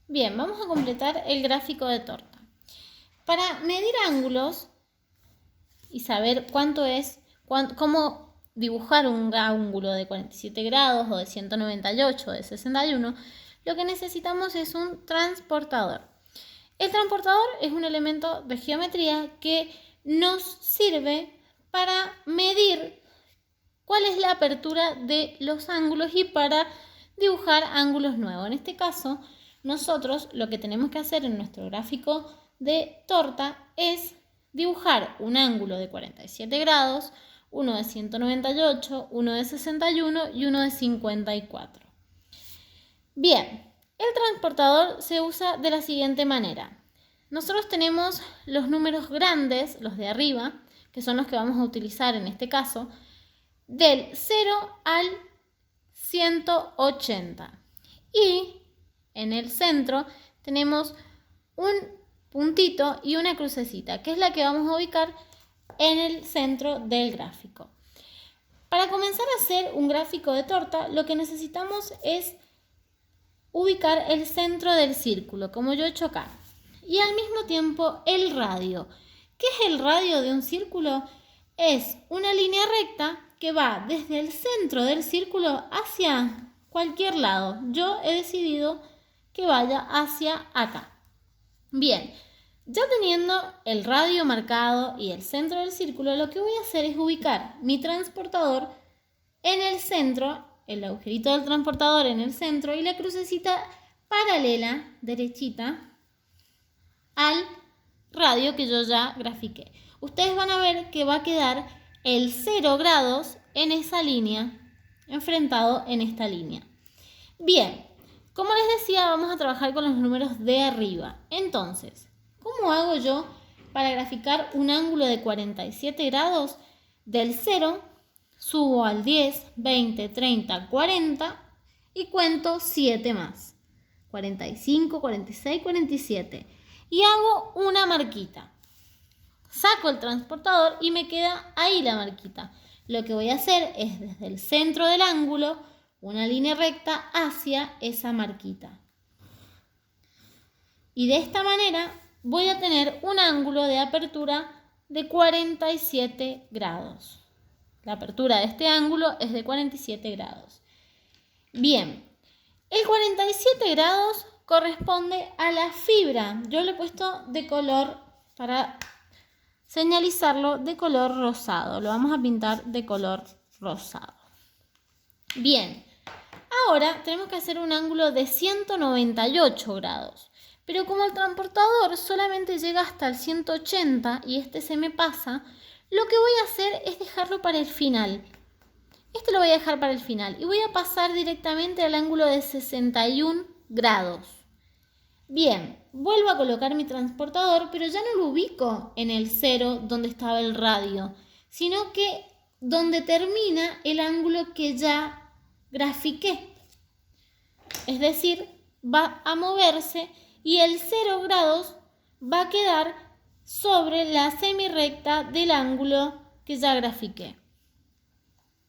Bien, vamos a completar el gráfico de torta. Para medir ángulos y saber cómo dibujar un ángulo de 47 grados o de 198 o de 61, lo que necesitamos es un transportador. El transportador es un elemento de geometría que nos sirve para medir cuál es la apertura de los ángulos y para dibujar ángulos nuevos. En este caso, nosotros lo que tenemos que hacer en nuestro gráfico de torta es dibujar un ángulo de 47 grados, uno de 198, uno de 61 y uno de 54. Bien, el transportador se usa de la siguiente manera. Nosotros tenemos los números grandes, los de arriba, que son los que vamos a utilizar en este caso, del 0 al 180. Y en el centro tenemos un puntito y una crucecita, que es la que vamos a ubicar en el centro del gráfico. Para comenzar a hacer un gráfico de torta, lo que necesitamos es ubicar el centro del círculo, como yo he hecho acá, y al mismo tiempo el radio. ¿Qué es el radio de un círculo? Es una línea recta que va desde el centro del círculo hacia cualquier lado. Yo he decidido que vaya hacia acá. Bien, ya teniendo el radio marcado y el centro del círculo, lo que voy a hacer es ubicar mi transportador en el centro, el agujerito del transportador en el centro y la crucecita paralela, derechita, al radio que yo ya grafiqué. Ustedes van a ver que va a quedar el 0 grados en esa línea, enfrentado en esta línea. Bien, como les decía, vamos a trabajar con los números de arriba. Entonces, ¿cómo hago yo para graficar un ángulo de 47 grados? Del 0 subo al 10, 20, 30, 40 y cuento 7 más. 45, 46, 47. Y hago una marquita. Saco el transportador y me queda ahí la marquita. Lo que voy a hacer es desde el centro del ángulo una línea recta hacia esa marquita. Y de esta manera voy a tener un ángulo de apertura de 47 grados. La apertura de este ángulo es de 47 grados. Bien, el 47 grados corresponde a la fibra. Yo le he puesto de color para señalizarlo de color rosado. Lo vamos a pintar de color rosado. Bien, ahora tenemos que hacer un ángulo de 198 grados. Pero como el transportador solamente llega hasta el 180 y este se me pasa, lo que voy a hacer es dejarlo para el final. Este lo voy a dejar para el final y voy a pasar directamente al ángulo de 61 grados. Bien, vuelvo a colocar mi transportador, pero ya no lo ubico en el 0 donde estaba el radio, sino que donde termina el ángulo que ya grafiqué. Es decir, va a moverse y el 0 grados va a quedar sobre la semirrecta del ángulo que ya grafiqué.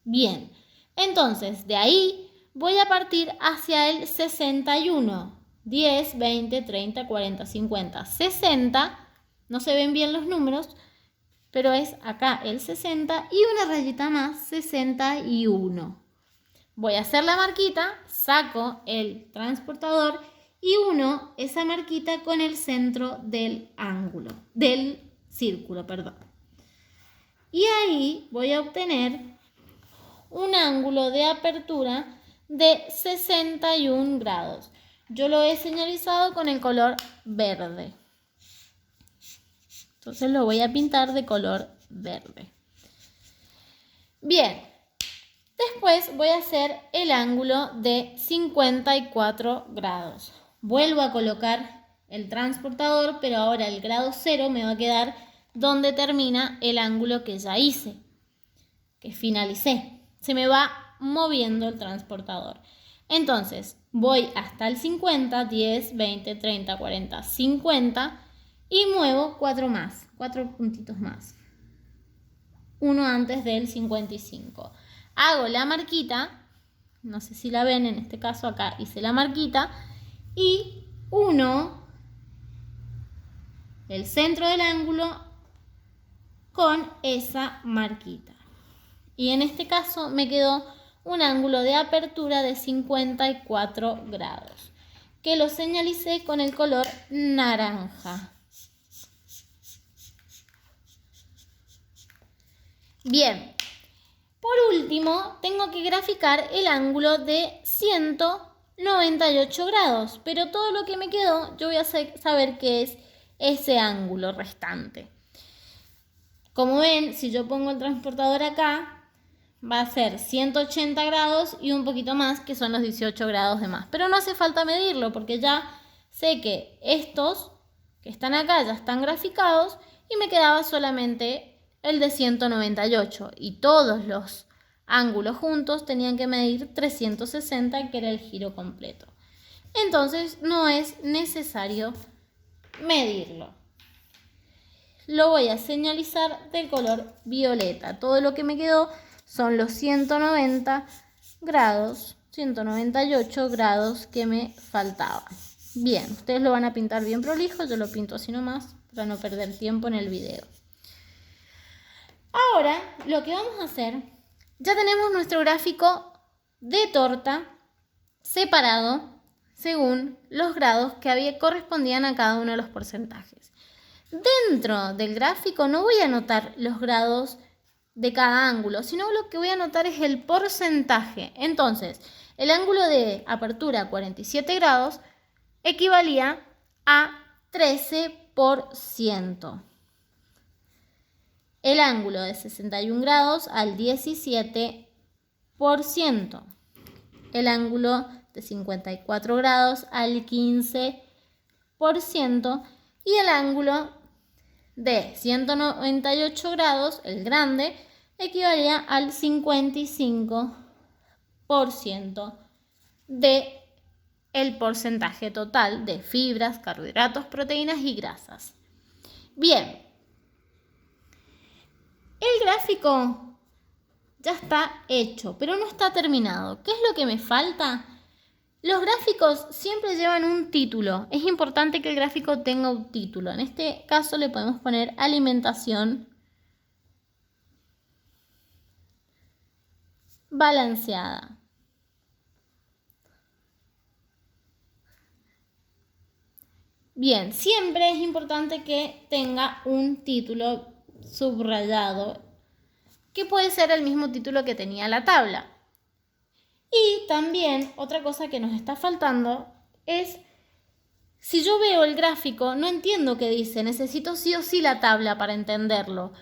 Bien, entonces de ahí voy a partir hacia el 61. 10, 20, 30, 40, 50, 60. No se ven bien los números, pero es acá el 60 y una rayita más, 61. Voy a hacer la marquita, saco el transportador y uno esa marquita con el centro del ángulo, del círculo, perdón. Y ahí voy a obtener un ángulo de apertura de 61 grados. Yo lo he señalizado con el color verde. Entonces lo voy a pintar de color verde. Bien. Después voy a hacer el ángulo de 54 grados. Vuelvo a colocar el transportador, pero ahora el grado 0 me va a quedar donde termina el ángulo que ya hice, que finalicé. Se me va moviendo el transportador. Entonces, voy hasta el 50, 10, 20, 30, 40, 50 y muevo 4 puntitos más. Uno antes del 55. Hago la marquita, no sé si la ven, en este caso acá hice la marquita y 1, el centro del ángulo, con esa marquita. Y en este caso me quedó un ángulo de apertura de 54 grados, que lo señalicé con el color naranja. Bien, por último tengo que graficar el ángulo de 198 grados, pero todo lo que me quedó yo voy a saber qué es ese ángulo restante. Como ven, si yo pongo el transportador acá, va a ser 180 grados y un poquito más, que son los 18 grados de más. Pero no hace falta medirlo porque ya sé que estos que están acá ya están graficados y me quedaba solamente el de 198. Y todos los ángulos juntos tenían que medir 360, que era el giro completo. Entonces no es necesario medirlo. Lo voy a señalizar del color violeta. Todo lo que me quedó son los 190 grados, 198 grados que me faltaban. Bien, ustedes lo van a pintar bien prolijo, yo lo pinto así nomás para no perder tiempo en el video. Ahora lo que vamos a hacer, ya tenemos nuestro gráfico de torta separado según los grados que correspondían a cada uno de los porcentajes. Dentro del gráfico no voy a anotar los grados de cada ángulo, sino lo que voy a anotar es el porcentaje. Entonces, el ángulo de apertura 47 grados equivalía a 13%. El ángulo de 61 grados al 17%. El ángulo de 54 grados al 15%. Y el ángulo de 198 grados, el grande, equivalía al 55% del porcentaje total de fibras, carbohidratos, proteínas y grasas. Bien, el gráfico ya está hecho, pero no está terminado. ¿Qué es lo que me falta? Los gráficos siempre llevan un título. Es importante que el gráfico tenga un título. En este caso le podemos poner alimentación balanceada. Bien, siempre es importante que tenga un título subrayado, que puede ser el mismo título que tenía la tabla. Y también otra cosa que nos está faltando es, si yo veo el gráfico, no entiendo qué dice, necesito sí o sí la tabla para entenderlo.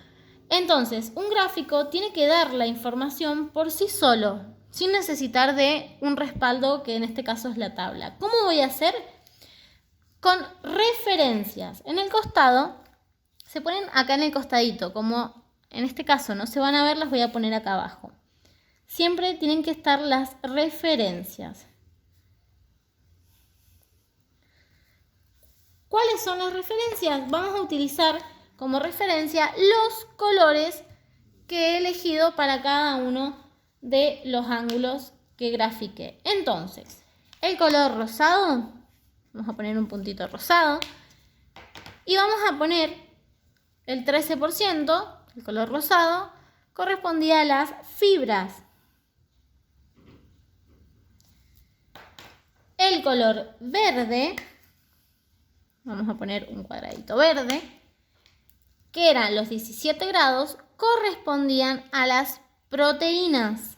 Entonces, un gráfico tiene que dar la información por sí solo, sin necesitar de un respaldo, que en este caso es la tabla. ¿Cómo voy a hacer? Con referencias. En el costado, se ponen acá en el costadito, como en este caso no se van a ver, las voy a poner acá abajo. Siempre tienen que estar las referencias. ¿Cuáles son las referencias? Vamos a utilizar como referencia los colores que he elegido para cada uno de los ángulos que grafiqué. Entonces, el color rosado, vamos a poner un puntito rosado, y vamos a poner el 13%, el color rosado, correspondía a las fibras. El color verde, vamos a poner un cuadradito verde, que eran los 17 grados, correspondían a las proteínas.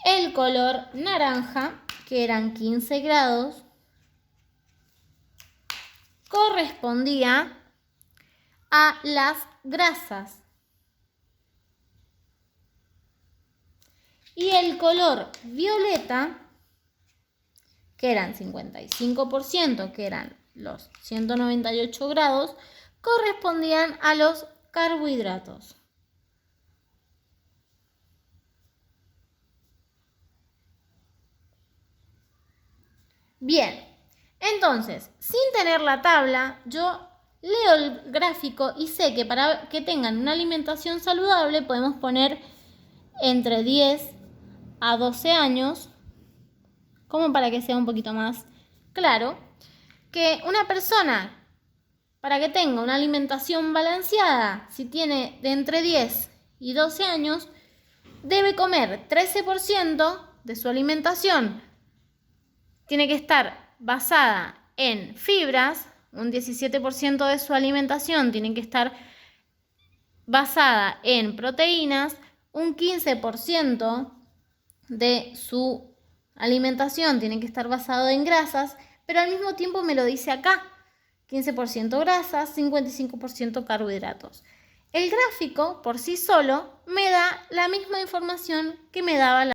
El color naranja, que eran 15 grados, correspondía a las grasas. Y el color violeta, que eran 55%, que eran los 198 grados, correspondían a los carbohidratos. Bien, entonces, sin tener la tabla, yo leo el gráfico y sé que para que tengan una alimentación saludable podemos poner entre 10 a 12 años, como para que sea un poquito más claro, que una persona, para que tenga una alimentación balanceada, si tiene de entre 10 y 12 años, debe comer 13% de su alimentación. Tiene que estar basada en fibras, un 17% de su alimentación tiene que estar basada en proteínas, un 15% de su alimentación tiene que estar basado en grasas, pero al mismo tiempo me lo dice acá, 15% grasas, 55% carbohidratos. El gráfico por sí solo me da la misma información que me daba la